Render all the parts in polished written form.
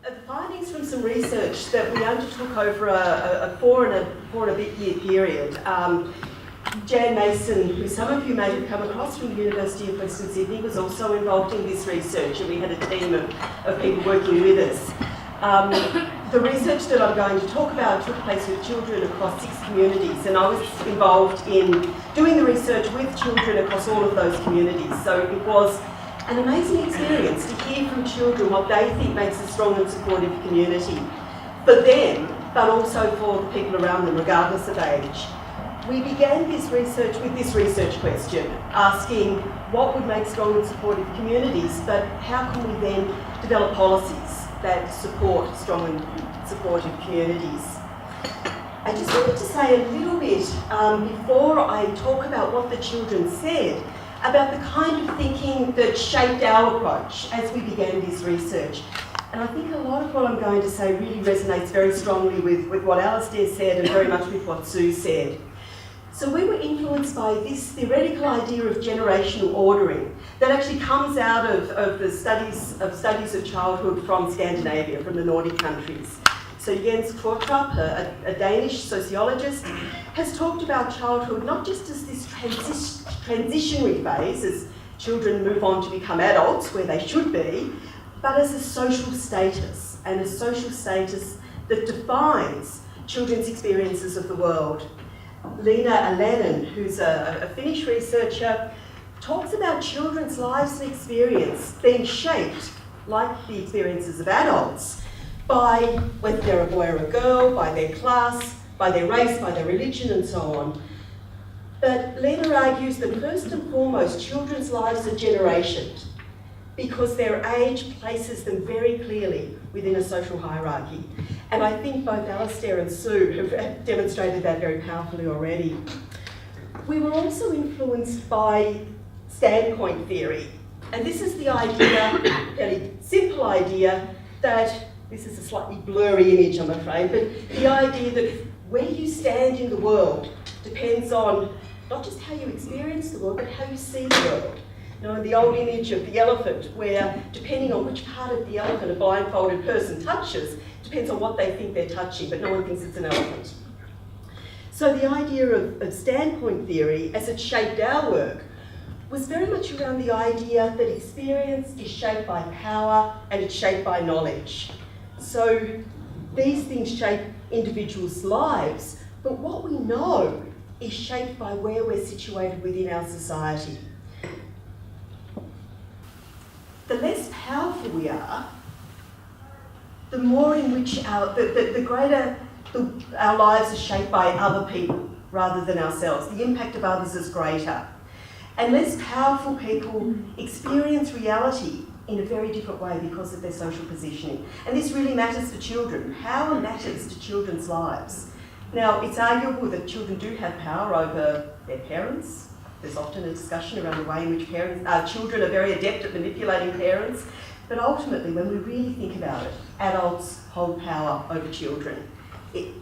The findings from some research that we undertook over a four and a bit year period. Jan Mason, who some of you may have come across from the University of Western Sydney, was also involved in this research, and we had a team of people working with us. The research that I'm going to talk about took place with children across 6 communities, and I was involved in doing the research with children across all of those communities. So it was an amazing experience to hear from children what they think makes a strong and supportive community for them, but also for the people around them, regardless of age. We began this research with this research question, asking what would make strong and supportive communities, but how can we then develop policies that support strong and supportive communities? I just wanted to say a little bit before I talk about what the children said, about the kind of thinking that shaped our approach as we began this research. And I think a lot of what I'm going to say really resonates very strongly with what Alistair said and very much with what Sue said. So we were influenced by this theoretical idea of generational ordering that actually comes out of the studies of childhood from Scandinavia, from the Nordic countries. So Jens Crawford, a Danish sociologist, has talked about childhood not just as this transitionary phase as children move on to become adults, where they should be, but as a social status, and a social status that defines children's experiences of the world. Lena Alanen, who's a Finnish researcher, talks about children's lives and experience being shaped, like the experiences of adults, by whether they're a boy or a girl, by their class, by their race, by their religion, and so on. But Lena argues that first and foremost, children's lives are generationed because their age places them very clearly within a social hierarchy. And I think both Alistair and Sue have demonstrated that very powerfully already. We were also influenced by standpoint theory. And this is the idea, a fairly simple idea, that, this is a slightly blurry image I'm afraid, but the idea that where you stand in the world depends on not just how you experience the world, but how you see the world. You know, the old image of the elephant, where depending on which part of the elephant a blindfolded person touches, depends on what they think they're touching, but no one thinks it's an elephant. So the idea of standpoint theory, as it shaped our work, was very much around the idea that experience is shaped by power and it's shaped by knowledge. So these things shape individuals' lives, but what we know is shaped by where we're situated within our society. The less powerful we are, the more in which our lives are shaped by other people rather than ourselves. The impact of others is greater. And less powerful people experience reality in a very different way because of their social positioning. And this really matters for children. Power matters to children's lives. Now, it's arguable that children do have power over their parents. There's often a discussion around the way in which children are very adept at manipulating parents. But ultimately, when we really think about it, adults hold power over children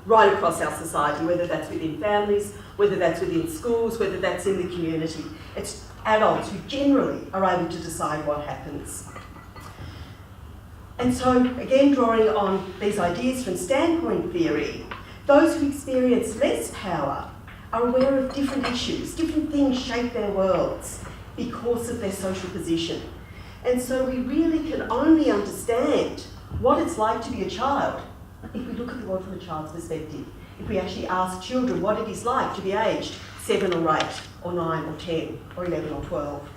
right across our society, whether that's within families, whether that's within schools, whether that's in the community. It's adults who generally are able to decide what happens. And so, again, drawing on these ideas from standpoint theory, those who experience less power are aware of different issues, different things shape their worlds because of their social position. And so we really can only understand what it's like to be a child if we look at the world from a child's perspective. If we actually ask children what it is like to be aged 7 or 8 or 9 or 10 or 11 or 12.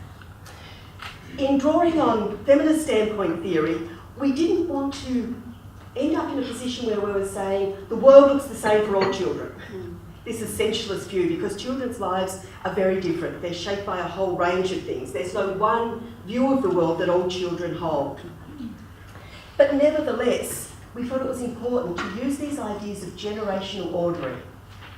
In drawing on feminist standpoint theory, we didn't want to end up in a position where we were saying the world looks the same for all children. This essentialist view, because children's lives are very different. They're shaped by a whole range of things. There's no one view of the world that all children hold. But nevertheless, we thought it was important to use these ideas of generational ordering,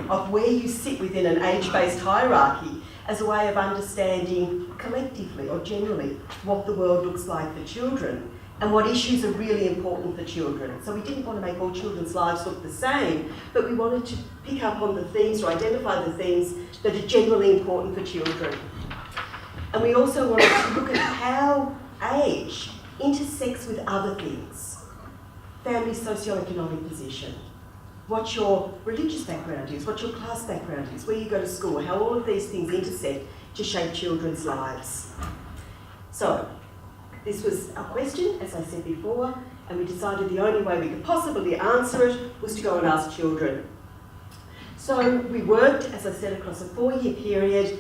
of where you sit within an age-based hierarchy, as a way of understanding collectively or generally what the world looks like for children and what issues are really important for children. So we didn't want to make all children's lives look the same, but we wanted to pick up on the themes or identify the things that are generally important for children. And we also wanted to look at how age intersects with other things. family socioeconomic position, what your religious background is, what your class background is, where you go to school, how all of these things intersect to shape children's lives. So, this was our question, as I said before, and we decided the only way we could possibly answer it was to go and ask children. So we worked, as I said, across a 4-year period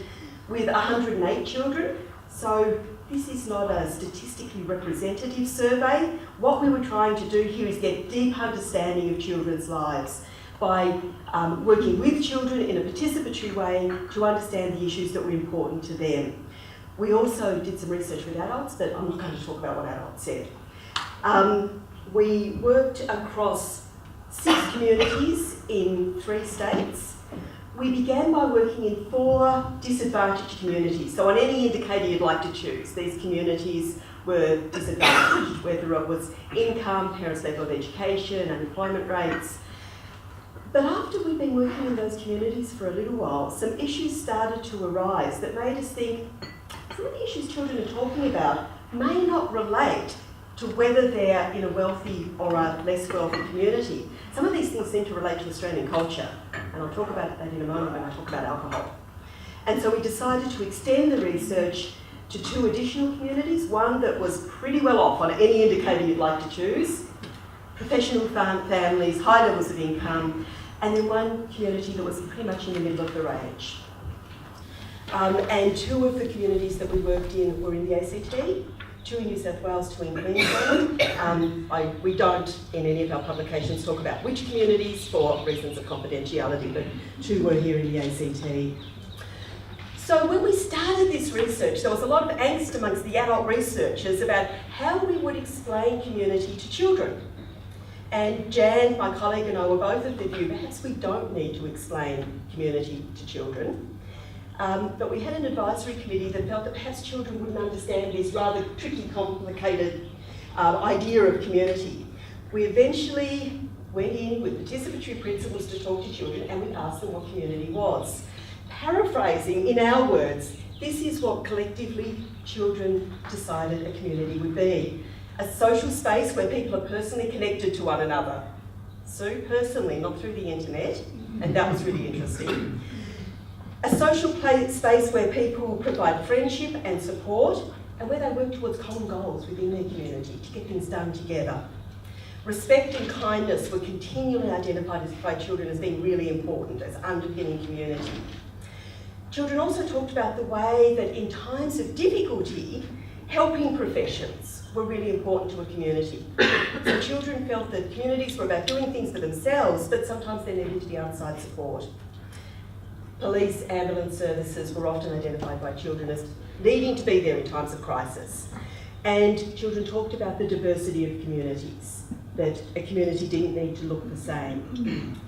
with 108 children. So this is not a statistically representative survey. What we were trying to do here is get deep understanding of children's lives by working with children in a participatory way to understand the issues that were important to them. We also did some research with adults, but I'm not going to talk about what adults said. We worked across 6 communities in 3 states. We began by working in 4 disadvantaged communities. So on any indicator you'd like to choose, these communities were disadvantaged, whether it was income, parents' level of education, unemployment rates. But after we'd been working in those communities for a little while, some issues started to arise that made us think some of the issues children are talking about may not relate to whether they're in a wealthy or a less wealthy community. Some of these things seem to relate to Australian culture, and I'll talk about that in a moment when I talk about alcohol. And so we decided to extend the research to 2 additional communities, one that was pretty well off on any indicator you'd like to choose, professional families, high levels of income, and then one community that was pretty much in the middle of the range. And 2 of the communities that we worked in were in the ACT, 2 in New South Wales, 2 in Queensland. We don't, in any of our publications, talk about which communities for reasons of confidentiality, but 2 were here in the ACT. So when we started this research, there was a lot of angst amongst the adult researchers about how we would explain community to children. And Jan, my colleague, and I were both of the view, perhaps we don't need to explain community to children. But we had an advisory committee that felt that perhaps children wouldn't understand this rather tricky, complicated idea of community. We eventually went in with participatory principles to talk to children, and we asked them what community was. Paraphrasing, in our words, this is what collectively children decided a community would be. A social space where people are personally connected to one another. So personally, not through the internet, and that was really interesting. A social space where people provide friendship and support, and where they work towards common goals within their community to get things done together. Respect and kindness were continually identified by children as being really important, as underpinning community. Children also talked about the way that in times of difficulty, helping professions were really important to a community. So children felt that communities were about doing things for themselves, but sometimes they needed to be outside support. Police, ambulance services were often identified by children as needing to be there in times of crisis. And children talked about the diversity of communities, that a community didn't need to look the same.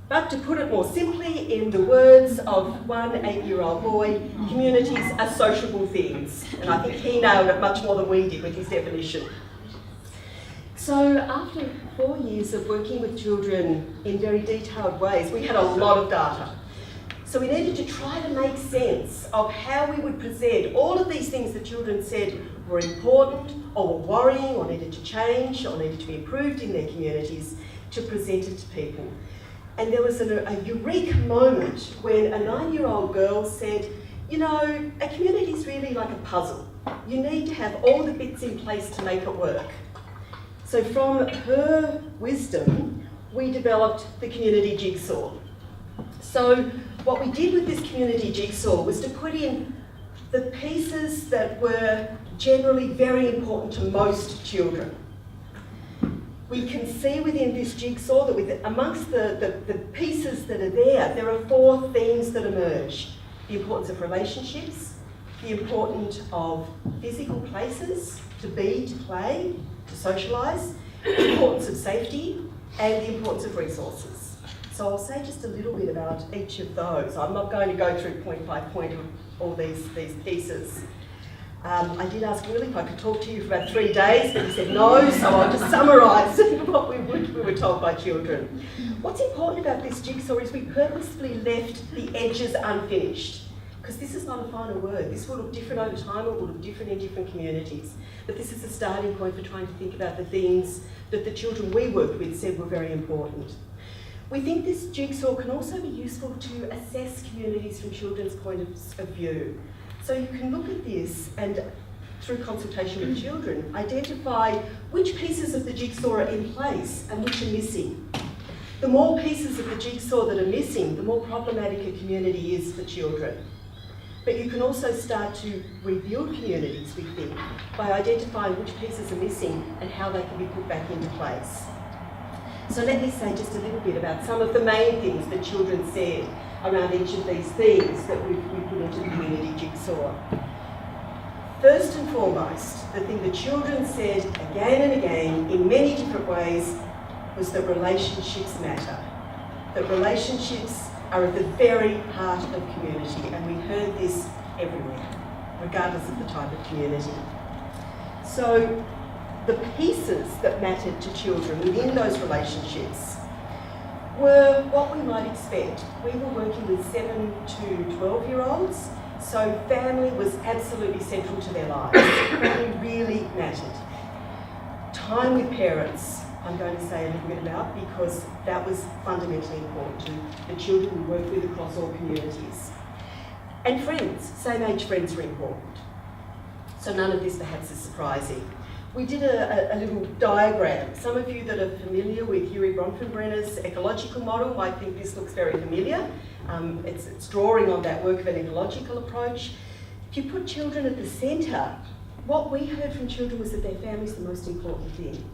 But to put it more simply, in the words of one 8-year-old boy, communities are sociable things. And I think he nailed it much more than we did with his definition. So after 4 years of working with children in very detailed ways, we had a lot of data. So we needed to try to make sense of how we would present all of these things that children said were important or were worrying or needed to change or needed to be improved in their communities to present it to people. And there was a eureka moment when a 9-year-old girl said, you know, a community is really like a puzzle. You need to have all the bits in place to make it work. So from her wisdom, we developed the Community Jigsaw. So what we did with this Community Jigsaw was to put in the pieces that were generally very important to most children. We can see within this jigsaw that amongst the pieces that are there are 4 themes that emerge. The importance of relationships, the importance of physical places to be, to play, to socialise, the importance of safety, and the importance of resources. So I'll say just a little bit about each of those. I'm not going to go through point by point of all these pieces. I did ask Willie if I could talk to you for about 3 days, but he said no, so I'll just summarise what we were told by children. What's important about this jigsaw is we purposefully left the edges unfinished, because this is not a final word. This will look different over time, it will look different in different communities. But this is a starting point for trying to think about the things that the children we worked with said were very important. We think this jigsaw can also be useful to assess communities from children's point of view. So you can look at this and, through consultation with children, identify which pieces of the jigsaw are in place and which are missing. The more pieces of the jigsaw that are missing, the more problematic a community is for children. But you can also start to rebuild communities, we think, by identifying which pieces are missing and how they can be put back into place. So let me say just a little bit about some of the main things that children said around each of these themes that we put into the community jigsaw. First and foremost, the thing the children said again and again in many different ways was that relationships matter. That relationships are at the very heart of community, and we heard this everywhere, regardless of the type of community. So the pieces that mattered to children within those relationships were what we might expect. We were working with 7 to 12-year-olds, so family was absolutely central to their lives. Family really mattered. Time with parents, I'm going to say a little bit about, because that was fundamentally important to the children we work with across all communities. And friends, same-age friends are important. So none of this perhaps is surprising. We did a little diagram. Some of you that are familiar with Huey Bronfenbrenner's ecological model might think this looks very familiar. It's drawing on that work of an ecological approach. If you put children at the centre, what we heard from children was that their family's the most important thing.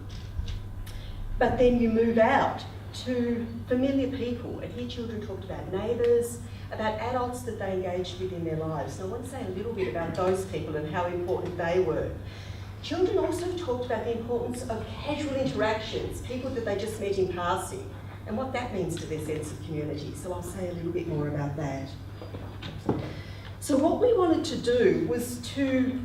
But then you move out to familiar people, and here children talked about neighbours, about adults that they engaged with in their lives. And I want to say a little bit about those people and how important they were. Children also talked about the importance of casual interactions, people that they just met in passing, and what that means to their sense of community. So I'll say a little bit more about that. So what we wanted to do was to,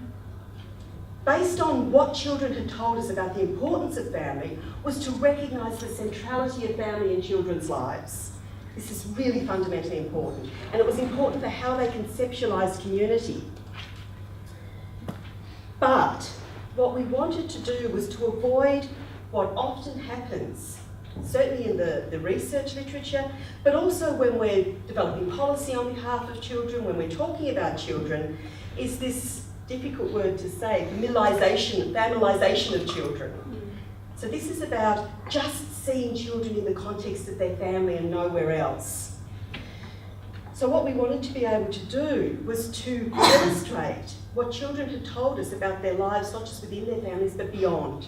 based on what children had told us about the importance of family, was to recognise the centrality of family in children's lives. This is really fundamentally important, and it was important for how they conceptualised community. But what we wanted to do was to avoid what often happens, certainly in the research literature, but also when we're developing policy on behalf of children, when we're talking about children, is this difficult word to say, familisation of children. So this is about just seeing children in the context of their family and nowhere else. So what we wanted to be able to do was to illustrate what children had told us about their lives, not just within their families, but beyond.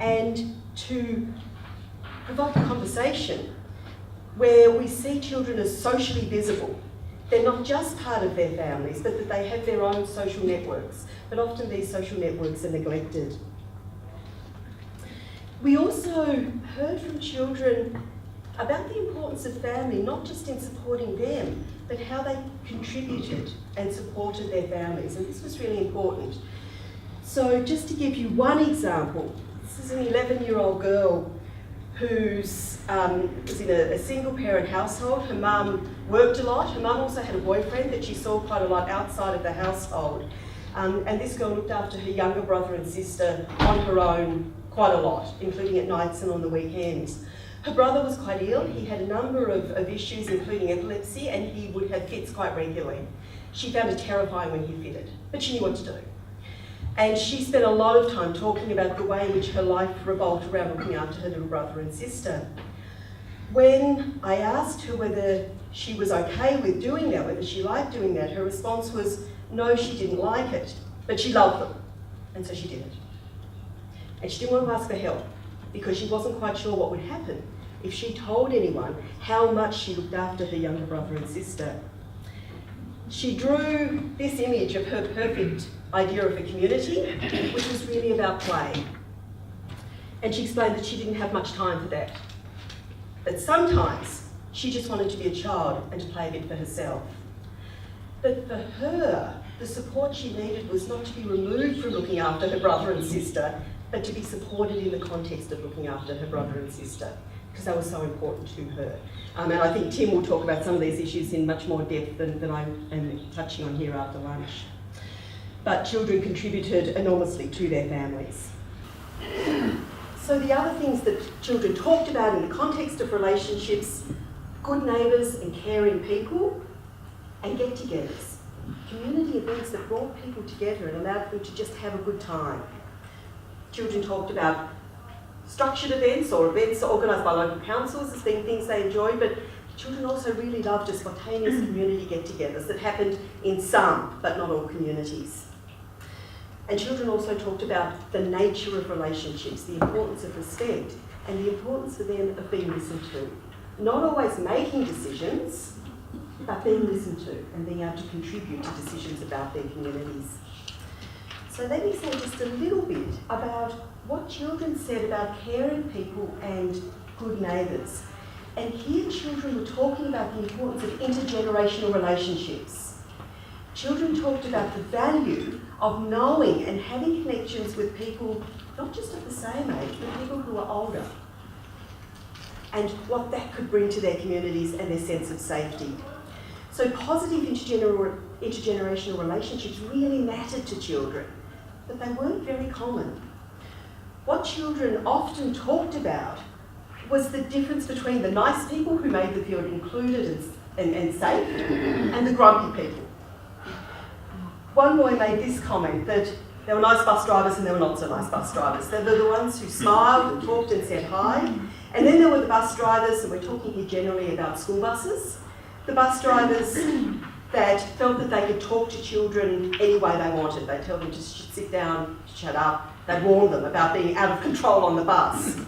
And to provoke a conversation where we see children as socially visible. They're not just part of their families, but that they have their own social networks. But often these social networks are neglected. We also heard from children about the importance of family, not just in supporting them, but how they contributed and supported their families. And this was really important. So just to give you one example, this is an 11-year-old girl who's was in a single parent household. Her mum worked a lot. Her mum also had a boyfriend that she saw quite a lot outside of the household. And this girl looked after her younger brother and sister on her own quite a lot, including at nights and on the weekends. Her brother was quite ill. He had a number of issues, including epilepsy, and he would have fits quite regularly. She found it terrifying when he fitted, but she knew what to do. And she spent a lot of time talking about the way in which her life revolved around looking after her little brother and sister. When I asked her whether she was okay with doing that, whether she liked doing that, her response was, no, she didn't like it, but she loved them, and so she did it. And she didn't want to ask for help, because she wasn't quite sure what would happen if she told anyone how much she looked after her younger brother and sister. She drew this image of her perfect idea of a community, which was really about play. And she explained that she didn't have much time for that. That sometimes she just wanted to be a child and to play a bit for herself. But for her, the support she needed was not to be removed from looking after her brother and sister, but to be supported in the context of looking after her brother and sister. because they were so important to her. And I think Tim will talk about some of these issues in much more depth than I am touching on here after lunch. But children contributed enormously to their families. So the other things that children talked about in the context of relationships, good neighbours and caring people, and get-togethers. Community events that brought people together and allowed them to just have a good time. Children talked about structured events or events organised by local councils as being things they enjoyed, but children also really loved spontaneous community get-togethers that happened in some, but not all communities. And children also talked about the nature of relationships, the importance of respect, and the importance for them of being listened to. Not always making decisions, but being listened to and being able to contribute to decisions about their communities. So let me say just a little bit about what children said about caring people and good neighbours. And here children were talking about the importance of intergenerational relationships. Children talked about the value of knowing and having connections with people not just of the same age, but people who are older, and what that could bring to their communities and their sense of safety. So positive intergenerational relationships really mattered to children, but they weren't very common. What children often talked about was the difference between the nice people who made them feel included and safe, and the grumpy people. One boy made this comment that there were nice bus drivers and there were not so nice bus drivers. There were the ones who smiled and talked and said hi, and then there were the bus drivers, and we're talking here generally about school buses, the bus drivers that felt that they could talk to children any way they wanted. They'd tell them to sit down, shut up. They'd warn them about being out of control on the bus.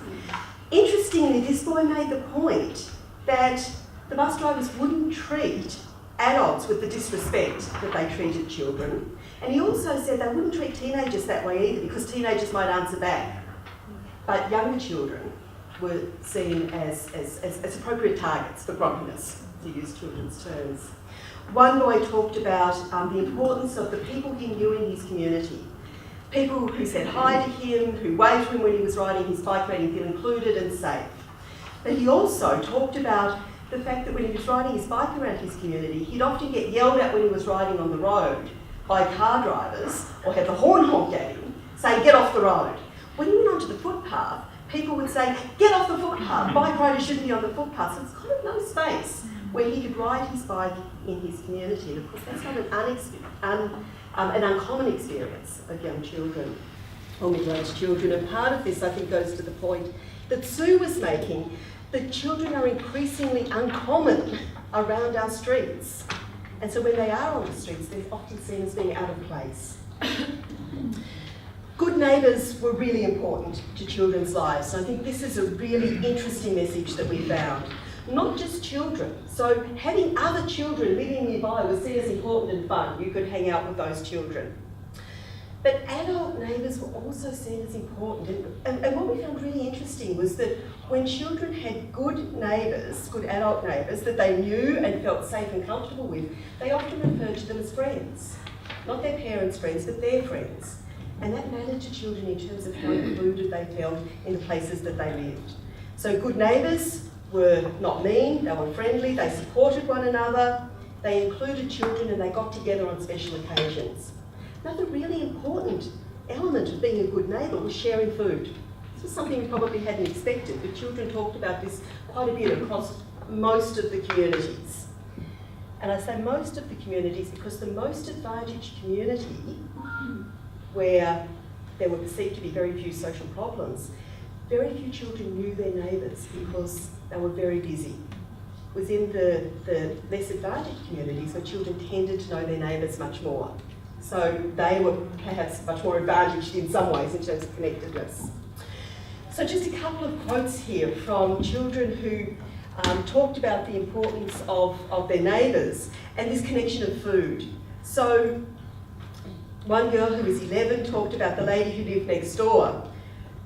Interestingly, this boy made the point that the bus drivers wouldn't treat adults with the disrespect that they treated children. And he also said they wouldn't treat teenagers that way either, because teenagers might answer back. But younger children were seen as appropriate targets for grumpiness, to use children's terms. One boy talked about the importance of the people he knew in his community. People who said hi to him, who waved to him when he was riding his bike, made him feel included and safe. But he also talked about the fact that when he was riding his bike around his community, he'd often get yelled at when he was riding on the road by car drivers, or have the horn honked at him, saying, "Get off the road." When he went onto the footpath, people would say, "Get off the footpath, bike riders shouldn't be on the footpath." So it's kind of no space where he could ride his bike in his community. And of course, that's not an uncommon experience of young children or middle-aged children. And part of this, I think, goes to the point that Sue was making, that children are increasingly uncommon around our streets. And so when they are on the streets, they're often seen as being out of place. Good neighbours were really important to children's lives. And I think this is a really interesting message that we found. Not just children. So having other children living nearby was seen as important and fun. You could hang out with those children. But adult neighbours were also seen as important. And what we found really interesting was that when children had good neighbours, good adult neighbours that they knew and felt safe and comfortable with, they often referred to them as friends. Not their parents' friends, but their friends. And that mattered to children in terms of how included they felt in the places that they lived. So good neighbours were not mean, they were friendly, they supported one another, they included children, and they got together on special occasions. Another really important element of being a good neighbour was sharing food. This was something we probably hadn't expected, but children talked about this quite a bit across most of the communities. And I say most of the communities because the most advantaged community, where there were perceived to be very few social problems, very few children knew their neighbours because they were very busy. It was in the less advantaged communities where children tended to know their neighbours much more. So they were perhaps much more advantaged in some ways in terms of connectedness. So just a couple of quotes here from children who talked about the importance of their neighbours and this connection of food. So one girl who was 11 talked about the lady who lived next door,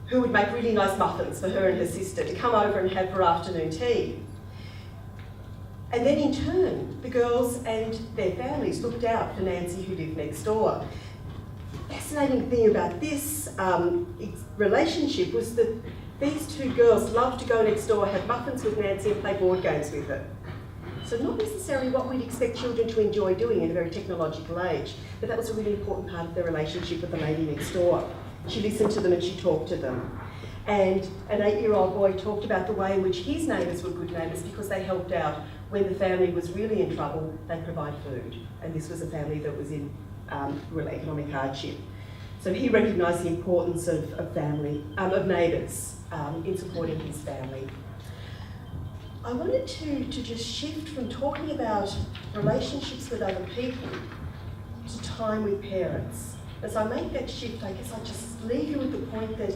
who would make really nice muffins for her and her sister to come over and have for afternoon tea. And then in turn, the girls and their families looked out for Nancy who lived next door. The fascinating thing about this relationship was that These two girls loved to go next door, have muffins with Nancy and play board games with her. So not necessarily what we'd expect children to enjoy doing in a very technological age, but that was a really important part of their relationship with the lady next door. She listened to them and she talked to them. And an 8-year-old boy talked about the way in which his neighbours were good neighbours because they helped out. When the family was really in trouble, they'd provide food. And this was a family that was in real economic hardship. So he recognised the importance of neighbours in supporting his family. I wanted to just shift from talking about relationships with other people to time with parents. As I make that shift, I guess I'll just leave you with the point that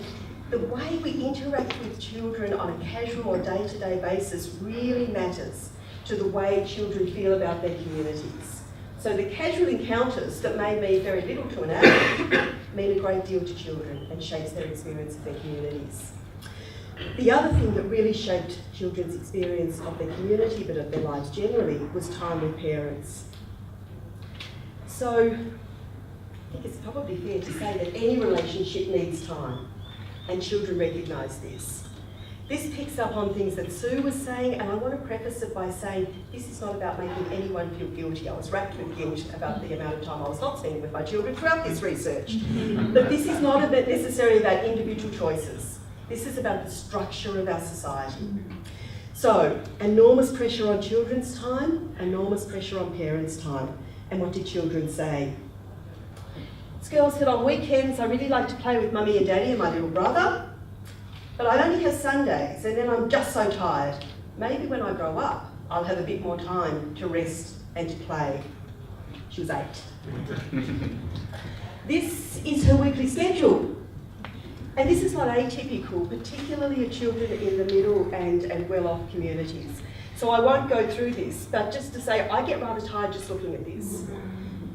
the way we interact with children on a casual or day-to-day basis really matters to the way children feel about their communities. So the casual encounters that may mean very little to an adult mean a great deal to children and shapes their experience of their communities. The other thing that really shaped children's experience of their community, but of their lives generally, was time with parents. So I think it's probably fair to say that any relationship needs time, and children recognise this. This picks up on things that Sue was saying, and I want to preface it by saying this is not about making anyone feel guilty. I was racked with guilt about the amount of time I was not spending with my children throughout this research. But this is not necessarily about individual choices. This is about the structure of our society. So, enormous pressure on children's time, enormous pressure on parents' time. And what did children say? This girl said, on weekends I really like to play with mummy and daddy and my little brother, but I only have Sundays and then I'm just so tired. Maybe when I grow up, I'll have a bit more time to rest and to play. She was 8. This is her weekly schedule. And this is not atypical, particularly of children in the middle and well-off communities. So I won't go through this, but just to say, I get rather tired just looking at this.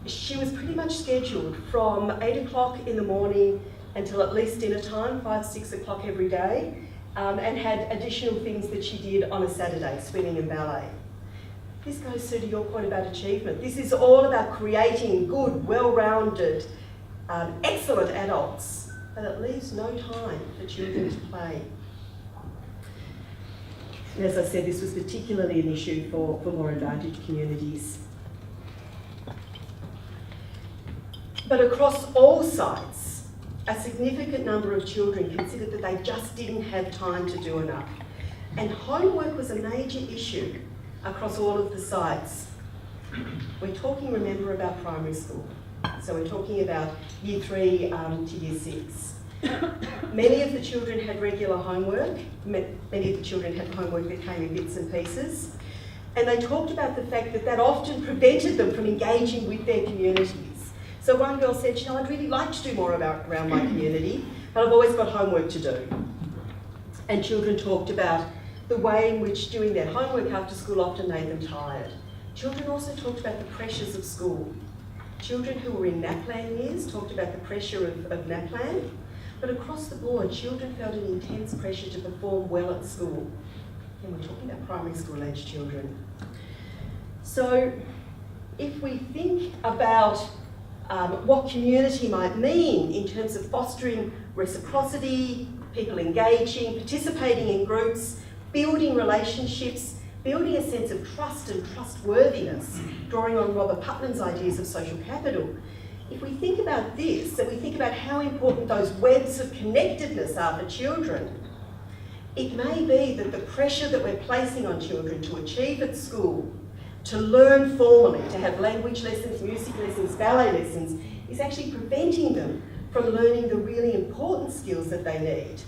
She was pretty much scheduled from 8 o'clock in the morning until at least dinner time, 5, 6 o'clock every day, and had additional things that she did on a Saturday, swimming and ballet. This goes to your point about achievement. This is all about creating good, well-rounded, excellent adults. But it leaves no time for children to play. And as I said, this was particularly an issue for more advantaged communities. But across all sites, a significant number of children considered that they just didn't have time to do enough. And homework was a major issue across all of the sites. We're talking, remember, about primary school. So we're talking about year 3 to year 6. Many of the children had regular homework. Many of the children had homework that came in bits and pieces. And they talked about the fact that that often prevented them from engaging with their communities. So one girl said, you know, I'd really like to do more around my community, but I've always got homework to do. And children talked about the way in which doing their homework after school often made them tired. Children also talked about the pressures of school. Children who were in NAPLAN years talked about the pressure of NAPLAN, but across the board, children felt an intense pressure to perform well at school. And we're talking about primary school age children. So if we think about what community might mean in terms of fostering reciprocity, people engaging, participating in groups, building relationships, building a sense of trust and trustworthiness, drawing on Robert Putnam's ideas of social capital. If we think about this, and we think about how important those webs of connectedness are for children, it may be that the pressure that we're placing on children to achieve at school, to learn formally, to have language lessons, music lessons, ballet lessons, is actually preventing them from learning the really important skills that they need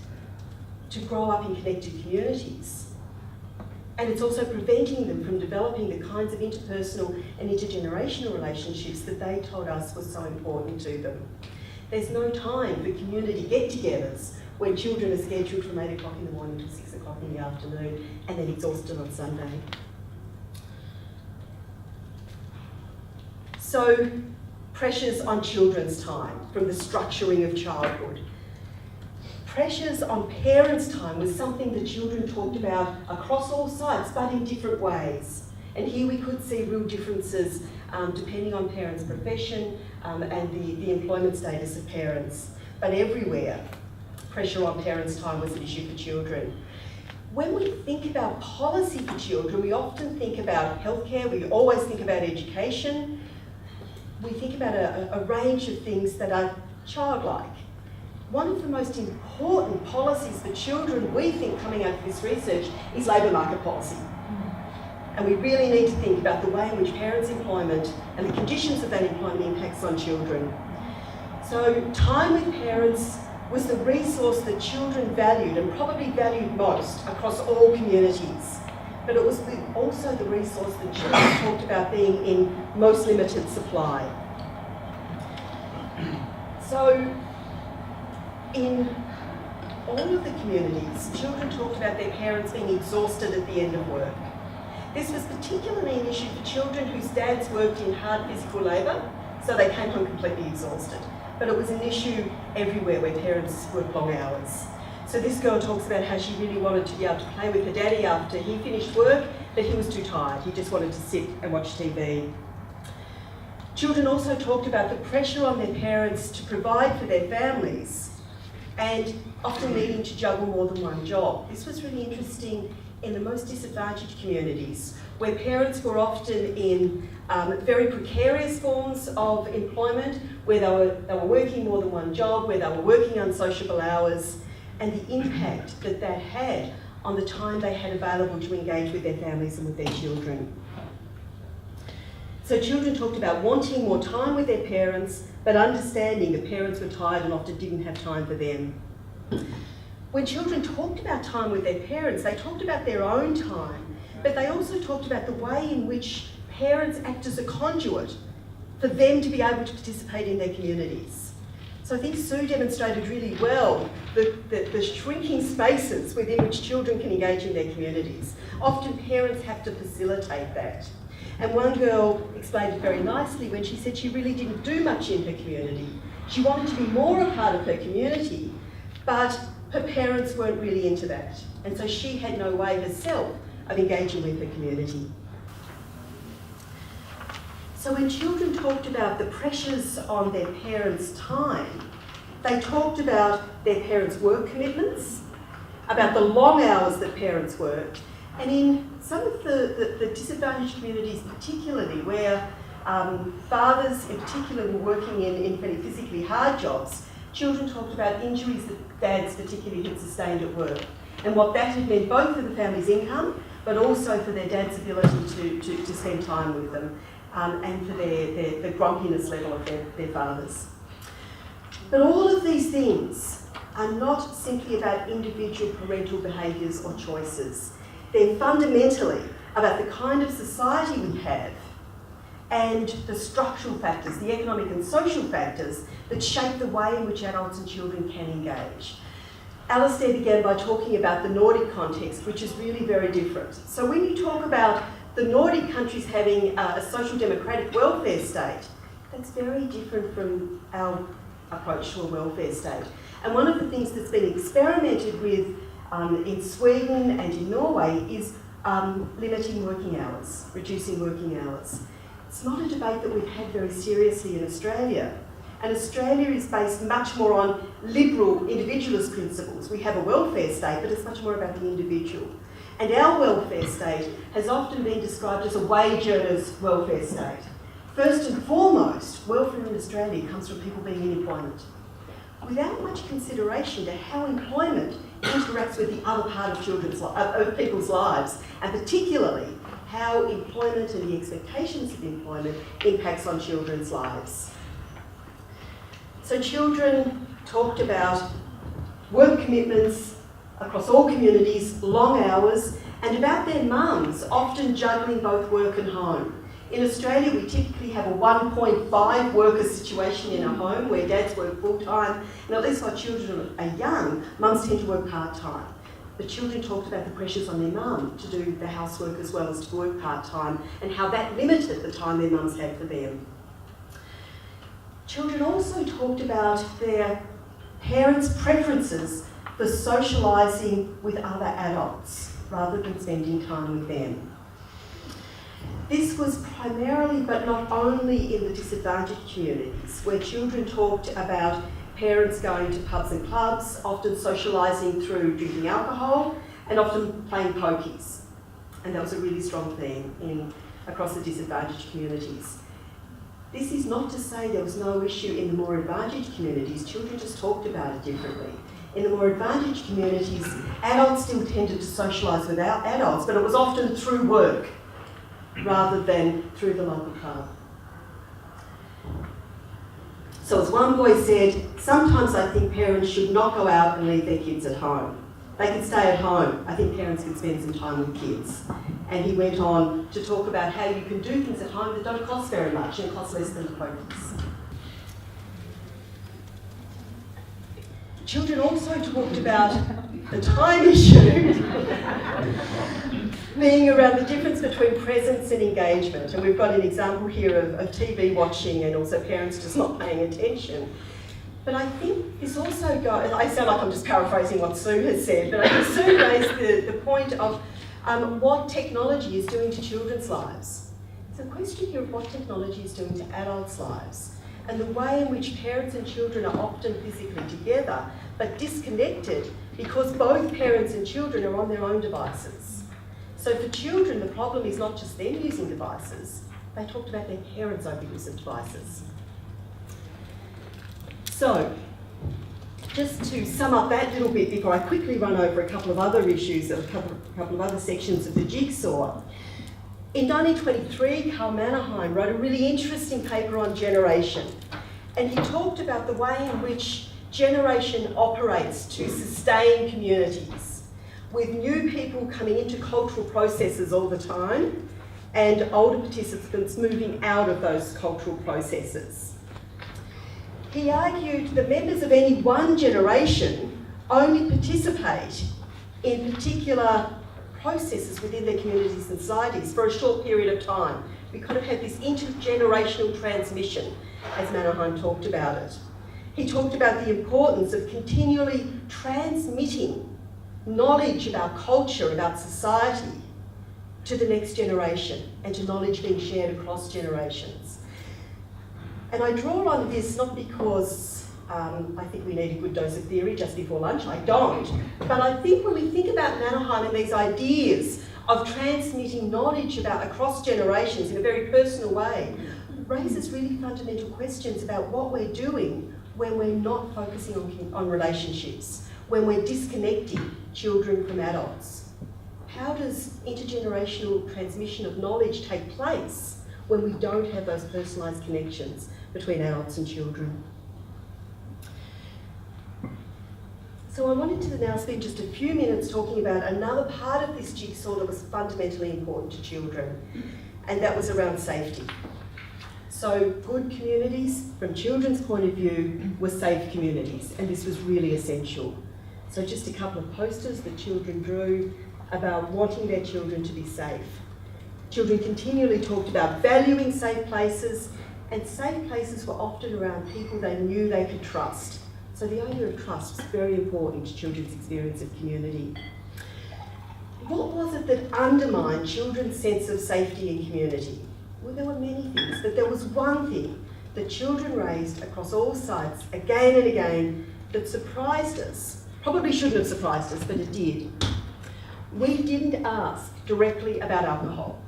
to grow up in connected communities. And it's also preventing them from developing the kinds of interpersonal and intergenerational relationships that they told us were so important to them. There's no time for community get-togethers when children are scheduled from 8 o'clock in the morning till 6 o'clock in the afternoon and then exhausted on Sunday. So, pressures on children's time from the structuring of childhood. Pressures on parents' time was something that children talked about across all sites, but in different ways. And here we could see real differences depending on parents' profession and the employment status of parents. But everywhere, pressure on parents' time was an issue for children. When we think about policy for children, we often think about healthcare, we always think about education, we think about a range of things that are childlike. One of the most important policies for children, we think, coming out of this research, is labour market policy. And we really need to think about the way in which parents' employment and the conditions of that employment impacts on children. So time with parents was the resource that children valued and probably valued most across all communities. But it was also the resource that children talked about being in most limited supply. So in all of the communities, children talked about their parents being exhausted at the end of work. This was particularly an issue for children whose dads worked in hard physical labour, so they came home completely exhausted. But it was an issue everywhere where parents worked long hours. So this girl talks about how she really wanted to be able to play with her daddy after he finished work, but he was too tired. He just wanted to sit and watch TV. Children also talked about the pressure on their parents to provide for their families and often needing to juggle more than one job. This was really interesting in the most disadvantaged communities, where parents were often in very precarious forms of employment, where they were working more than one job, where they were working unsociable hours, and the impact that that had on the time they had available to engage with their families and with their children. So children talked about wanting more time with their parents, but understanding that parents were tired and often didn't have time for them. When children talked about time with their parents, they talked about their own time, but they also talked about the way in which parents act as a conduit for them to be able to participate in their communities. So I think Sue demonstrated really well the shrinking spaces within which children can engage in their communities. Often parents have to facilitate that. And one girl explained it very nicely when she said she really didn't do much in her community. She wanted to be more a part of her community, but her parents weren't really into that. And so she had no way herself of engaging with her community. So when children talked about the pressures on their parents' time, they talked about their parents' work commitments, about the long hours that parents worked, and in some of the disadvantaged communities particularly, where fathers in particular were working in very physically hard jobs, children talked about injuries that dads particularly had sustained at work, and what that had meant both for the family's income, but also for their dad's ability to spend time with them, and for the grumpiness level of their fathers. But all of these things are not simply about individual parental behaviours or choices. They're fundamentally about the kind of society we have and the structural factors, the economic and social factors that shape the way in which adults and children can engage. Alistair began by talking about the Nordic context, which is really very different. So when you talk about the Nordic countries having a social democratic welfare state, that's very different from our approach to a welfare state. And one of the things that's been experimented with in Sweden and in Norway is limiting working hours, reducing working hours. It's not a debate that we've had very seriously in Australia. And Australia is based much more on liberal individualist principles. We have a welfare state, but it's much more about the individual. And our welfare state has often been described as a wage earners welfare state. First and foremost, welfare in Australia comes from people being in employment, without much consideration to how employment interacts with the other part of people's lives, and particularly how employment and the expectations of employment impacts on children's lives. So children talked about work commitments across all communities, long hours, and about their mums often juggling both work and home. In Australia, we typically have a 1.5 worker situation in a home where dads work full-time, and at least while children are young, mums tend to work part-time. The children talked about the pressures on their mum to do the housework as well as to work part-time, and how that limited the time their mums had for them. Children also talked about their parents' preferences for socialising with other adults rather than spending time with them. This was primarily, but not only, in the disadvantaged communities, where children talked about parents going to pubs and clubs, often socialising through drinking alcohol, and often playing pokies. And that was a really strong theme across the disadvantaged communities. This is not to say there was no issue in the more advantaged communities. Children just talked about it differently. In the more advantaged communities, adults still tended to socialise with adults, but it was often through work rather than through the local club. So as one boy said, sometimes I think parents should not go out and leave their kids at home. They can stay at home. I think parents can spend some time with kids. And he went on to talk about how you can do things at home that don't cost very much and cost less than the pokies. Children also talked about the time issue being around the difference between presence and engagement. And we've got an example here of TV watching and also parents just not paying attention. But I think this also goes, I sound like I'm just paraphrasing what Sue has said, but I think Sue raised the point of what technology is doing to children's lives. It's a question here of what technology is doing to adults' lives and the way in which parents and children are often physically together but disconnected because both parents and children are on their own devices. So for children, the problem is not just them using devices, they talked about their parents' overuse of devices. So, just to sum up that little bit before I quickly run over a couple of other issues, a couple of other sections of the jigsaw. In 1923, Karl Mannerheim wrote a really interesting paper on generation, and he talked about the way in which generation operates to sustain communities, with new people coming into cultural processes all the time, and older participants moving out of those cultural processes. He argued that members of any one generation only participate in particular processes within their communities and societies for a short period of time. We kind of have this intergenerational transmission, as Mannerheim talked about it. He talked about the importance of continually transmitting knowledge about culture, about society, to the next generation, and to knowledge being shared across generations. And I draw on this not because I think we need a good dose of theory just before lunch, I don't. But I think when we think about Mannerheim and these ideas of transmitting knowledge about across generations in a very personal way, it raises really fundamental questions about what we're doing when we're not focusing on relationships, when we're disconnecting children from adults. How does intergenerational transmission of knowledge take place when we don't have those personalised connections between adults and children? So I wanted to now spend just a few minutes talking about another part of this jigsaw that was fundamentally important to children, and that was around safety. So good communities, from children's point of view, were safe communities, and this was really essential. So just a couple of posters that children drew about wanting their children to be safe. Children continually talked about valuing safe places, and safe places were often around people they knew they could trust. So the idea of trust was very important to children's experience of community. What was it that undermined children's sense of safety and community? Well, there were many things, but there was one thing that children raised across all sites again and again that surprised us. Probably shouldn't have surprised us, but it did. We didn't ask directly about alcohol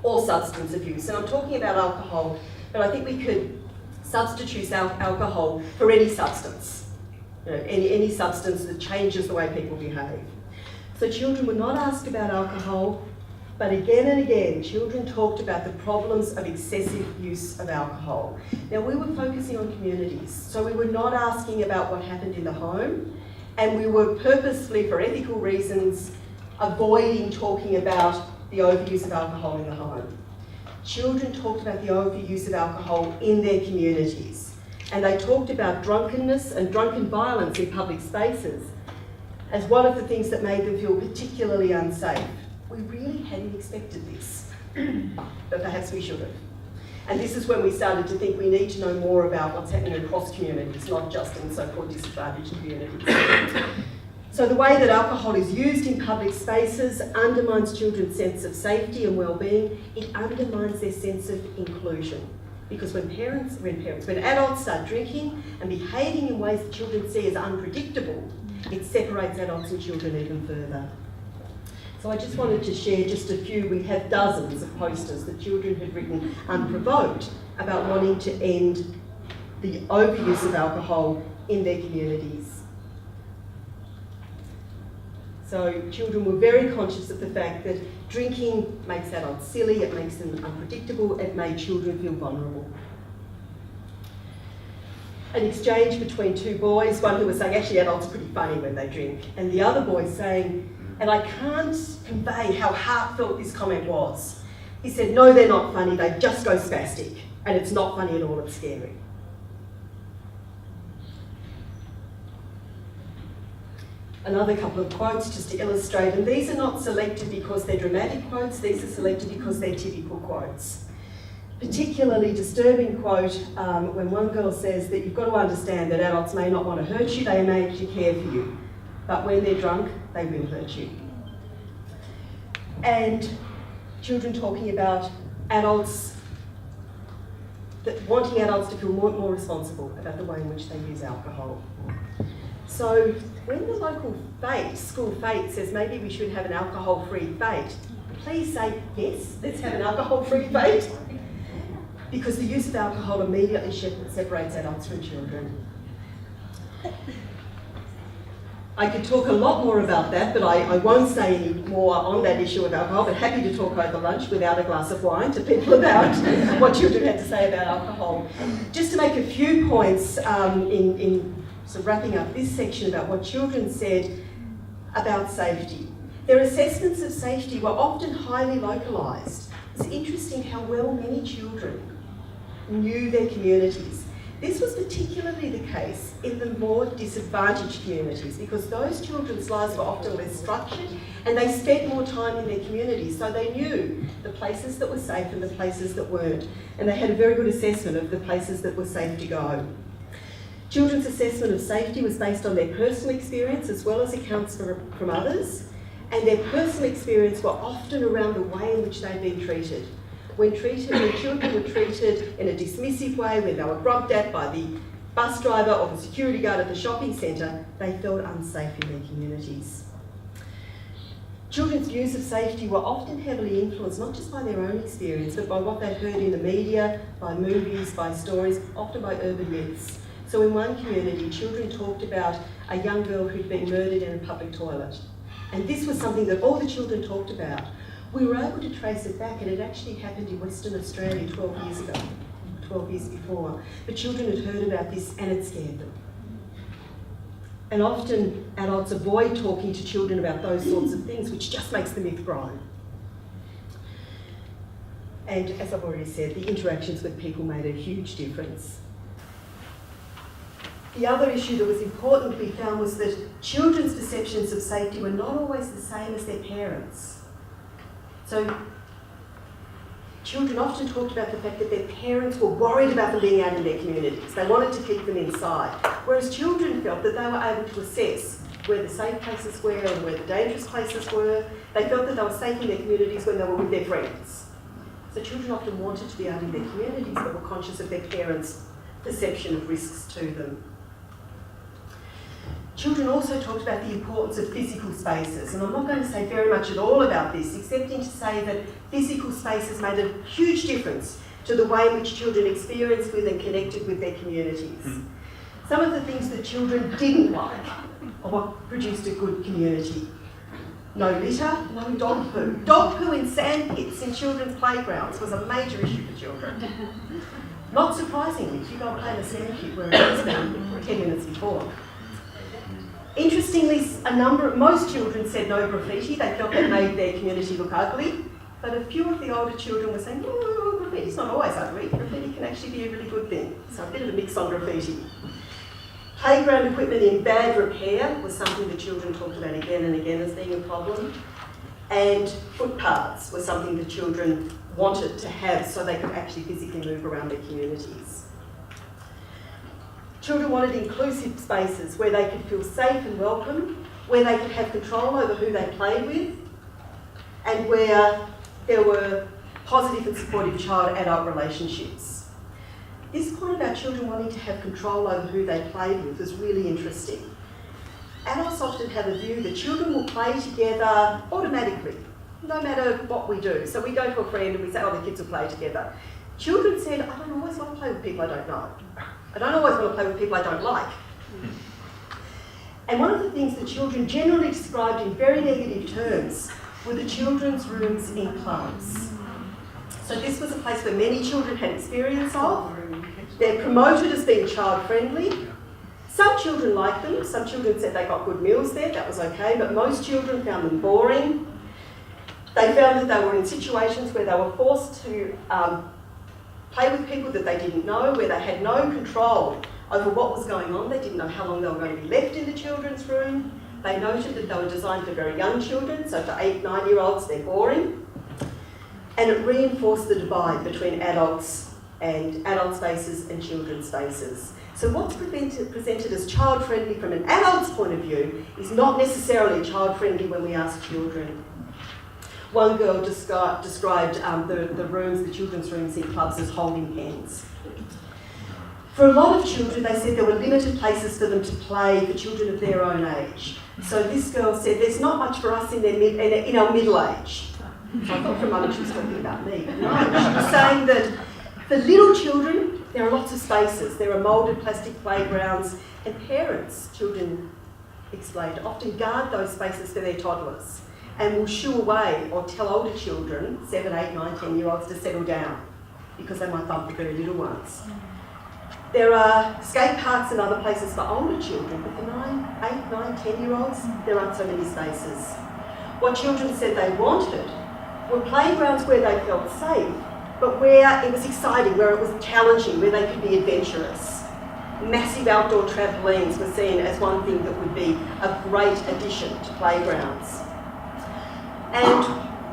or substance abuse. And I'm talking about alcohol, but I think we could substitute alcohol for any substance, any substance that changes the way people behave. So children were not asked about alcohol, but again and again, children talked about the problems of excessive use of alcohol. Now, we were focusing on communities, so we were not asking about what happened in the home, and we were purposefully, for ethical reasons, avoiding talking about the overuse of alcohol in the home. Children talked about the overuse of alcohol in their communities, and they talked about drunkenness and drunken violence in public spaces as one of the things that made them feel particularly unsafe. We really hadn't expected this, but perhaps we should have. And this is when we started to think we need to know more about what's happening across communities, not just in so-called disadvantaged communities. So the way that alcohol is used in public spaces undermines children's sense of safety and well-being. It undermines their sense of inclusion. Because when adults start drinking and behaving in ways that children see as unpredictable, it separates adults and children even further. So I just wanted to share just a few. We have dozens of posters that children had written unprovoked about wanting to end the overuse of alcohol in their communities. So children were very conscious of the fact that drinking makes adults silly, it makes them unpredictable, it made children feel vulnerable. An exchange between two boys, one who was saying, actually adults are pretty funny when they drink, and the other boy saying, and I can't convey how heartfelt this comment was. He said, no, they're not funny, they just go spastic, and it's not funny at all, it's scary. Another couple of quotes just to illustrate, and these are not selected because they're dramatic quotes, these are selected because they're typical quotes. Particularly disturbing quote when one girl says that you've got to understand that adults may not want to hurt you, they may actually care for you, but when they're drunk, they will hurt you. And children talking about adults, wanting adults to feel more responsible about the way in which they use alcohol. So when the local school fete says maybe we should have an alcohol-free fete, please say yes, let's have an alcohol-free fete, because the use of alcohol immediately separates adults from children. I could talk a lot more about that, but I won't say any more on that issue of alcohol, but happy to talk over lunch without a glass of wine to people about what children had to say about alcohol. Just to make a few points so wrapping up this section about what children said about safety. Their assessments of safety were often highly localised. It's interesting how well many children knew their communities. This was particularly the case in the more disadvantaged communities because those children's lives were often less structured and they spent more time in their communities, so they knew the places that were safe and the places that weren't, and they had a very good assessment of the places that were safe to go. Children's assessment of safety was based on their personal experience as well as accounts from others, and their personal experience were often around the way in which they'd been treated. When children were treated in a dismissive way, when they were grubbed at by the bus driver or the security guard at the shopping centre, they felt unsafe in their communities. Children's views of safety were often heavily influenced not just by their own experience, but by what they'd heard in the media, by movies, by stories, often by urban myths. So in one community, children talked about a young girl who'd been murdered in a public toilet. And this was something that all the children talked about. We were able to trace it back, and it actually happened in Western Australia 12 years ago, 12 years before. But children had heard about this and it scared them. And often adults avoid talking to children about those sorts of things, which just makes the myth grow. And as I've already said, the interactions with people made a huge difference. The other issue that was important we found was that children's perceptions of safety were not always the same as their parents'. So children often talked about the fact that their parents were worried about them being out in their communities. They wanted to keep them inside. Whereas children felt that they were able to assess where the safe places were and where the dangerous places were. They felt that they were safe in their communities when they were with their friends. So children often wanted to be out in their communities but were conscious of their parents' perception of risks to them. Children also talked about the importance of physical spaces, and I'm not going to say very much at all about this, excepting to say that physical spaces made a huge difference to the way in which children experienced with and connected with their communities. Some of the things that children didn't like are what produced a good community. No litter, no dog poo. Dog poo in sand pits in children's playgrounds was a major issue for children. Not surprisingly, if you go and play in a sand pit where it has been 10 minutes before. Interestingly, most children said no graffiti. They felt that made their community look ugly. But a few of the older children were saying, no, graffiti's not always ugly. Graffiti can actually be a really good thing. So a bit of a mix on graffiti. Playground equipment in bad repair was something that children talked about again and again as being a problem. And footpaths were something that children wanted to have so they could actually physically move around their communities. Children wanted inclusive spaces where they could feel safe and welcome, where they could have control over who they played with, and where there were positive and supportive child-adult relationships. This point about children wanting to have control over who they played with was really interesting. Adults often have a view that children will play together automatically, no matter what we do. So we go to a friend and we say, oh, the kids will play together. Children said, I don't always want to play with people I don't know. I don't always want to play with people I don't like. And one of the things that children generally described in very negative terms were the children's rooms in clubs. So this was a place where many children had experience of. They're promoted as being child-friendly. Some children liked them. Some children said they got good meals there, that was okay, but most children found them boring. They found that they were in situations where they were forced to play with people that they didn't know, where they had no control over what was going on. They didn't know how long they were going to be left in the children's room. They noted that they were designed for very young children, so for 8, 9-year-olds, they're boring. And it reinforced the divide between adults and adult spaces and children's spaces. So what's presented as child-friendly from an adult's point of view is not necessarily child-friendly when we ask children. One girl described the rooms, the children's rooms in clubs as holding pens. For a lot of children, they said there were limited places for them to play for children of their own age. So this girl said, there's not much for us in our middle age. So I thought for a moment she was talking about me. But no, she was saying that for little children, there are lots of spaces. There are moulded plastic playgrounds, and parents, children explained, often guard those spaces for their toddlers and will shoo away or tell older children, 7, 8, 9, 10-year-olds, to settle down because they might bump the very little ones. There are skate parks and other places for older children, but for 8, 9, 10-year-olds, there aren't so many spaces. What children said they wanted were playgrounds where they felt safe, but where it was exciting, where it was challenging, where they could be adventurous. Massive outdoor trampolines were seen as one thing that would be a great addition to playgrounds. And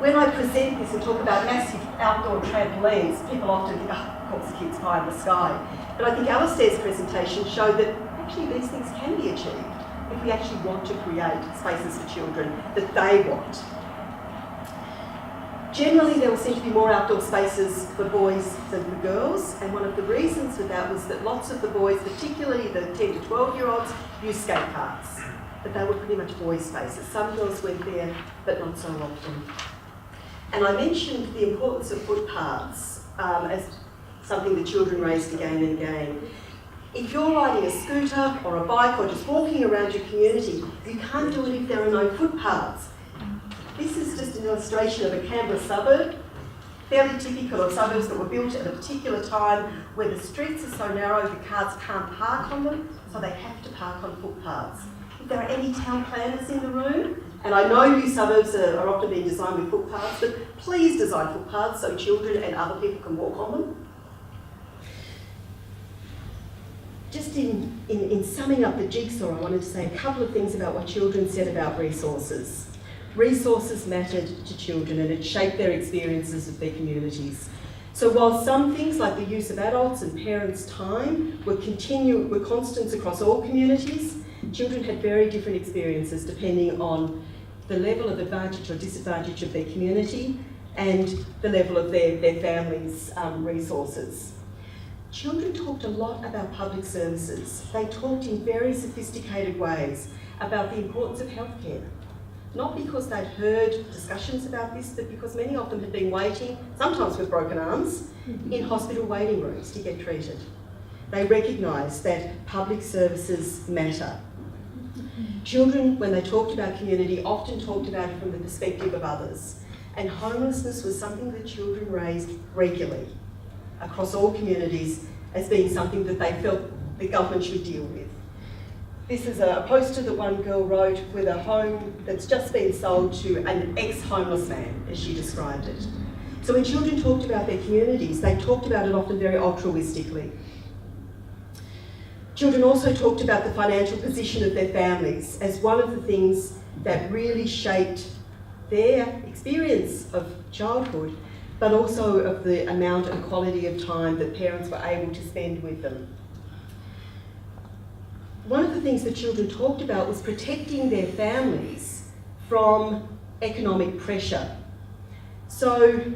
when I present this and talk about massive outdoor trampolines, people often think, oh, of course the kids pie in the sky. But I think Alistair's presentation showed that actually these things can be achieved if we actually want to create spaces for children that they want. Generally, there will seem to be more outdoor spaces for boys than for girls, and one of the reasons for that was that lots of the boys, particularly the 10 to 12-year-olds, used skate parks, but they were pretty much boys' spaces. Some girls went there, but not so often. And I mentioned the importance of footpaths as something that children raised again and again. If you're riding a scooter or a bike or just walking around your community, you can't do it if there are no footpaths. This is just an illustration of a Canberra suburb, fairly typical of suburbs that were built at a particular time where the streets are so narrow the cars can't park on them, so they have to park on footpaths. If there are any town planners in the room, and I know new suburbs are often being designed with footpaths, but please design footpaths so children and other people can walk on them. Just in summing up the jigsaw, I wanted to say a couple of things about what children said about resources. Resources mattered to children and it shaped their experiences of their communities. So while some things like the use of adults and parents' time were constants across all communities, children had very different experiences depending on the level of advantage or disadvantage of their community and the level of their family's resources. Children talked a lot about public services. They talked in very sophisticated ways about the importance of healthcare. Not because they'd heard discussions about this, but because many of them had been waiting, sometimes with broken arms, in hospital waiting rooms to get treated. They recognised that public services matter. Children, when they talked about community, often talked about it from the perspective of others. And homelessness was something that children raised regularly across all communities as being something that they felt the government should deal with. This is a poster that one girl wrote with a home that's just been sold to an ex-homeless man, as she described it. So when children talked about their communities, they talked about it often very altruistically. Children also talked about the financial position of their families as one of the things that really shaped their experience of childhood, but also of the amount and quality of time that parents were able to spend with them. One of the things that children talked about was protecting their families from economic pressure. So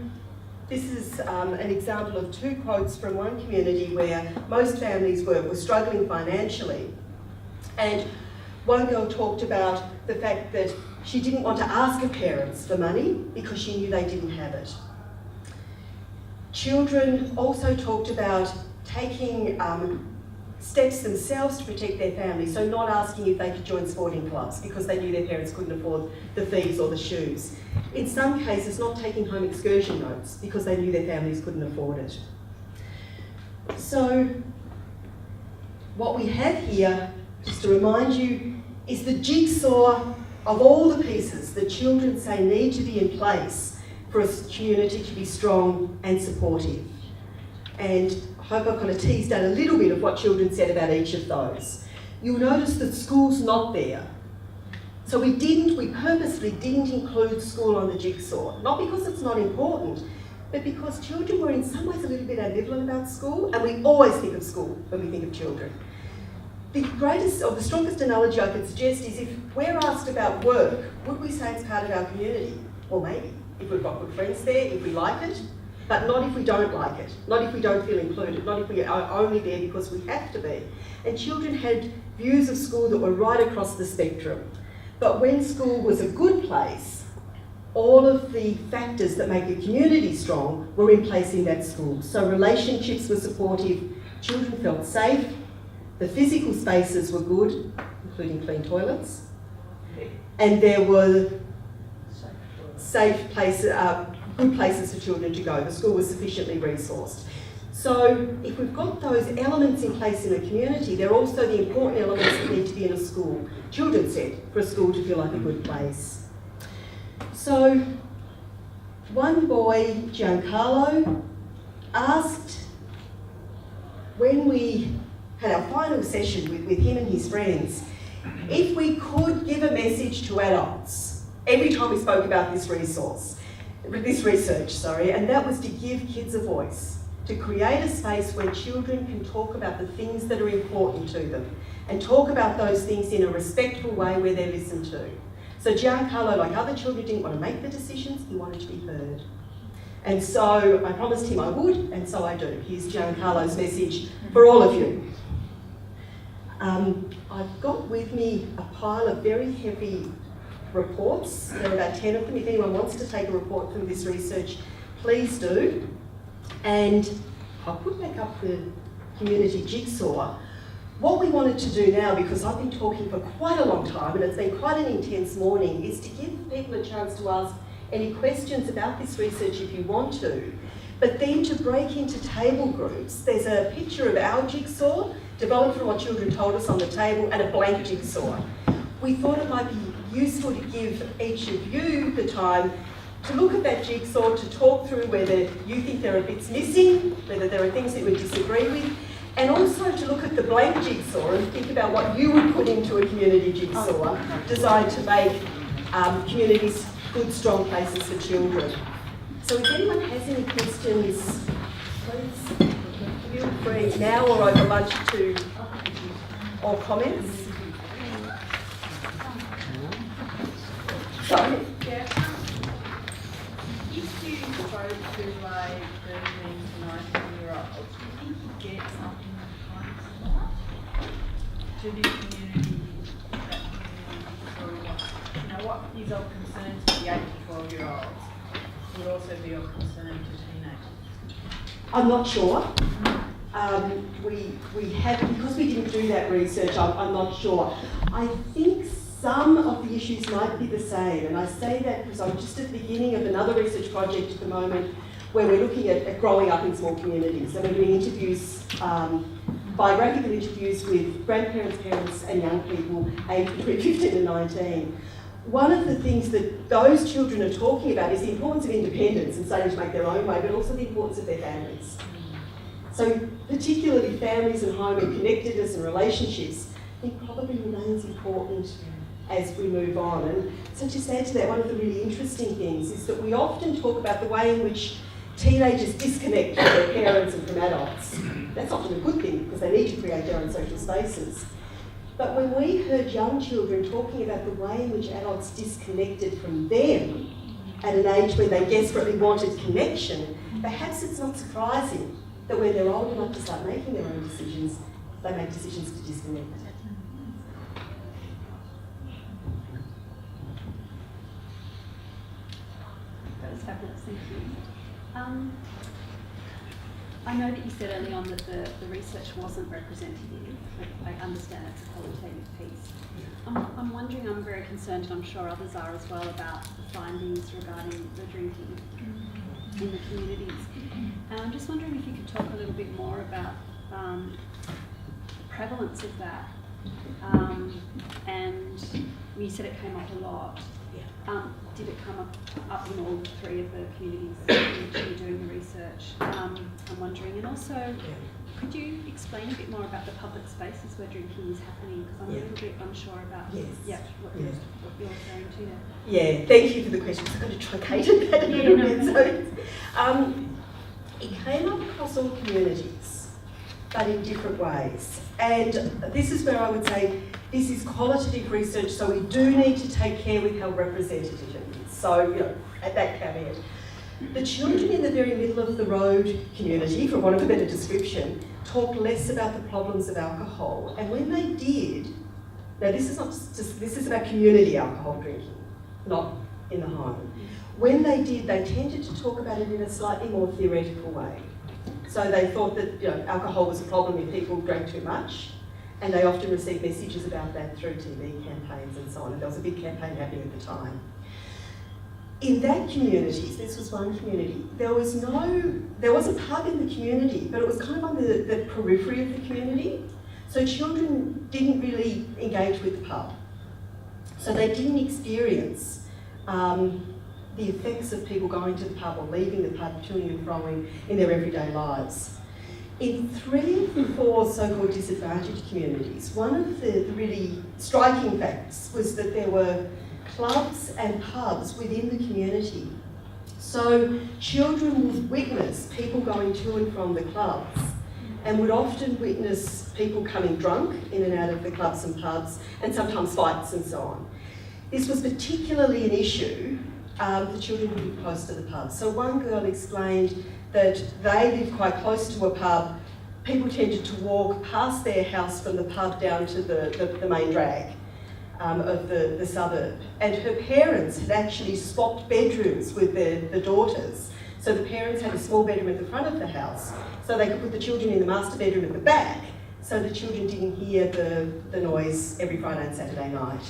this is an example of two quotes from one community where most families were struggling financially. And one girl talked about the fact that she didn't want to ask her parents for money because she knew they didn't have it. Children also talked about taking steps themselves to protect their family, so not asking if they could join sporting clubs because they knew their parents couldn't afford the fees or the shoes. In some cases, not taking home excursion notes because they knew their families couldn't afford it. So what we have here, just to remind you, is the jigsaw of all the pieces that children say need to be in place for a community to be strong and supportive. And I hope I've kind of teased out a little bit of what children said about each of those. You'll notice that school's not there. So we purposely didn't include school on the jigsaw, not because it's not important, but because children were in some ways a little bit ambivalent about school, and we always think of school when we think of children. The greatest, or the strongest analogy I could suggest is if we're asked about work, would we say it's part of our community? Well, maybe, if we've got good friends there, if we like it, but not if we don't like it, not if we don't feel included, not if we are only there because we have to be. And children had views of school that were right across the spectrum. But when school was a good place, all of the factors that make a community strong were in place in that school. So relationships were supportive, children felt safe, the physical spaces were good, including clean toilets, and there were safe places, good places for children to go. The school was sufficiently resourced. So if we've got those elements in place in a community, they're also the important elements that need to be in a school. Children said, for a school to feel like a good place. So one boy, Giancarlo, asked, when we had our final session with him and his friends, if we could give a message to adults every time we spoke about this research, and that was to give kids a voice, to create a space where children can talk about the things that are important to them and talk about those things in a respectful way where they're listened to. So Giancarlo, like other children, didn't want to make the decisions, he wanted to be heard. And so I promised him I would, and so I do. Here's Giancarlo's message for all of you. I've got with me a pile of very heavy reports. There are about 10 of them. If anyone wants to take a report from this research, please do. And I'll put back up the community jigsaw. What we wanted to do now, because I've been talking for quite a long time and it's been quite an intense morning, is to give people a chance to ask any questions about this research if you want to, but then to break into table groups. There's a picture of our jigsaw, developed from what children told us on the table, and a blank jigsaw. We thought it might be useful to give each of you the time to look at that jigsaw, to talk through whether you think there are bits missing, whether there are things that we disagree with, and also to look at the blank jigsaw and think about what you would put into a community jigsaw designed to make communities good, strong places for children. So if anyone has any questions, please feel free now or over lunch to, or comments. Sorry. Yeah. If you go to a 13 to 19-year-old, do you think you get something kind of similar to the community, or what is of concern to the 8 to 12-year-olds would also be of concern to teenagers? I'm not sure. We have, because we didn't do that research, I'm not sure. I think some of the issues might be the same, and I say that because I'm just at the beginning of another research project at the moment where we're looking at growing up in small communities. So we're doing interviews, biographical interviews with grandparents, parents and young people aged between 15 and 19. One of the things that those children are talking about is the importance of independence and starting to make their own way, but also the importance of their families. So particularly families and home and connectedness and relationships, I think probably remains important as we move on. And so just add to that, one of the really interesting things is that we often talk about the way in which teenagers disconnect from their parents and from adults. That's often a good thing because they need to create their own social spaces. But when we heard young children talking about the way in which adults disconnected from them, at an age when they desperately wanted connection, perhaps it's not surprising that when they're old enough to start making their own decisions, they make decisions to disconnect. That was fabulous, thank you. I know that you said early on that the research wasn't representative, but I understand it's a qualitative piece. I'm wondering, I'm very concerned, and I'm sure others are as well, about the findings regarding the drinking in the communities. And I'm just wondering if you could talk a little bit more about the prevalence of that. And you said it came up a lot. Did it come up in all three of the communities in which you're doing the research? I'm wondering, and also, could you explain a bit more about the public spaces where drinking is happening? Because I'm a little bit unsure about what you're referring to there. Yeah, thank you for the question. I kind of truncated that a little bit. So, it came up across all communities, but in different ways. And this is where I would say this is qualitative research, so we do need to take care with how representative it is. So, at that caveat. The children in the very middle of the road community, for want of a better description, talk less about the problems of alcohol. And when they did, now this is not just, this is about community alcohol drinking, not in the home. When they did, they tended to talk about it in a slightly more theoretical way. So they thought that alcohol was a problem if people drank too much, and they often received messages about that through TV campaigns and so on. And there was a big campaign happening at the time. In that community, this was one community, there was a pub in the community, but it was kind of on the periphery of the community. So children didn't really engage with the pub. So they didn't experience the effects of people going to the pub or leaving the pub, toing and froing in their everyday lives. In 3 of the 4 so-called disadvantaged communities, one of the really striking facts was that there were clubs and pubs within the community. So children would witness people going to and from the clubs, and would often witness people coming drunk in and out of the clubs and pubs, and sometimes fights and so on. This was particularly an issue for children who lived close to the pub. So one girl explained that they lived quite close to a pub. People tended to walk past their house from the pub down to the main drag of the suburb. And her parents had actually swapped bedrooms with the daughters. So the parents had a small bedroom at the front of the house, so they could put the children in the master bedroom at the back, so the children didn't hear the noise every Friday and Saturday night.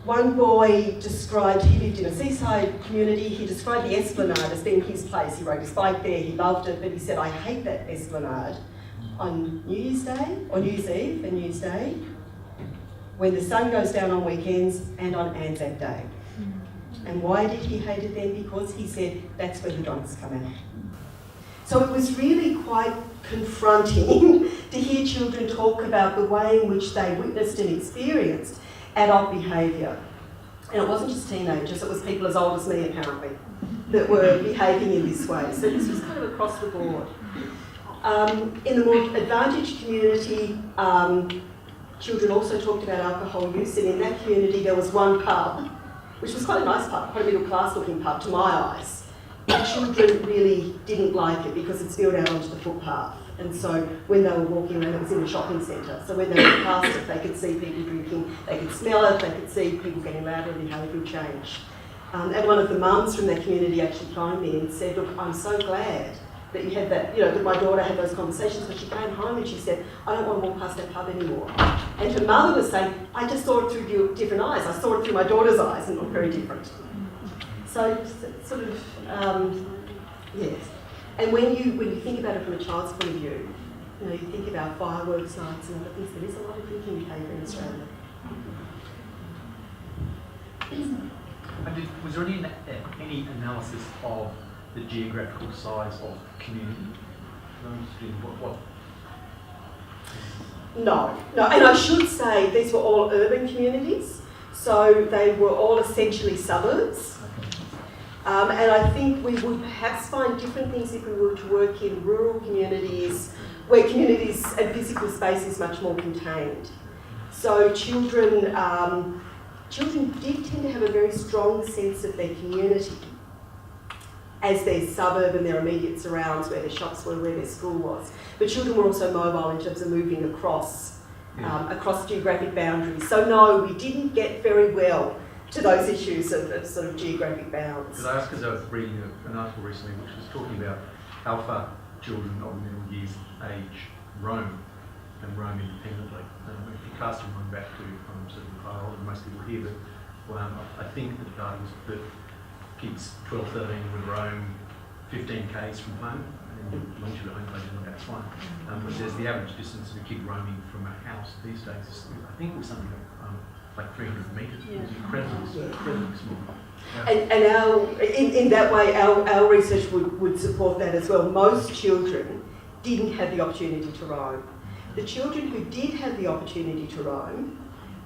One boy described, he lived in a seaside community, he described the Esplanade as being his place. He rode his bike there, he loved it, but he said, I hate that Esplanade on New Year's Day, or New Year's Eve and New Year's Day, when the sun goes down on weekends and on Anzac Day. And why did he hate it then? Because he said, that's where the drunks come out. So it was really quite confronting to hear children talk about the way in which they witnessed and experienced adult behaviour. And it wasn't just teenagers, it was people as old as me apparently that were behaving in this way. So this was kind of across the board. In the more advantaged community, children also talked about alcohol use, and in that community there was one pub, which was quite a nice pub, quite a middle class looking pub to my eyes. But children really didn't like it because it spilled out onto the footpath. And so when they were walking around, it was in a shopping centre. So when they went past it, they could see people drinking, they could smell it, they could see people getting louder and behaviour change. And one of the mums from that community actually phoned me and said, look, I'm so glad that you had that, that my daughter had those conversations, but she came home and she said, I don't want to walk past that pub anymore. And her mother was saying, I just saw it through different eyes. I saw it through my daughter's eyes and it looked very different. So sort of, yes. And when you think about it from a child's point of view, you think about fireworks nights and other things, there is a lot of drinking behaviour in Australia. Was there any analysis of the geographical size of community? No, and I should say these were all urban communities, so they were all essentially suburbs. And I think we would perhaps find different things if we were to work in rural communities, where communities and physical space is much more contained. So children children did tend to have a very strong sense of their community as their suburb and their immediate surrounds, where their shops were, where their school was. But children were also mobile in terms of moving across geographic boundaries. So no, we didn't get very well to those issues of sort of geographic bounds. Could I ask, because I was reading an article recently which was talking about how far children of middle years age roam and roam independently. If you cast your mind back to, I'm certainly quite old than most people here, but I think the data was that kids 12, 13 would roam 15 k's from home, and as long as you're at home play, that's fine. But there's the average distance of a kid roaming from a house these days, I think it was something like 300 metres. It was incredibly small. Yeah. And our, in that way, our research would support that as well. Most children didn't have the opportunity to roam. The children who did have the opportunity to roam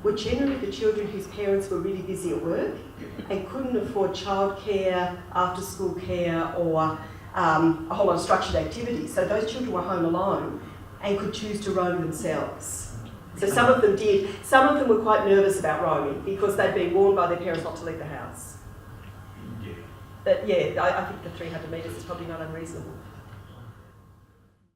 were generally the children whose parents were really busy at work and couldn't afford childcare, after-school care, or a whole lot of structured activities. So those children were home alone and could choose to roam themselves. So some of them did. Some of them were quite nervous about roaming because they'd been warned by their parents not to leave the house. Yeah. But yeah, I think the 300 metres is probably not unreasonable.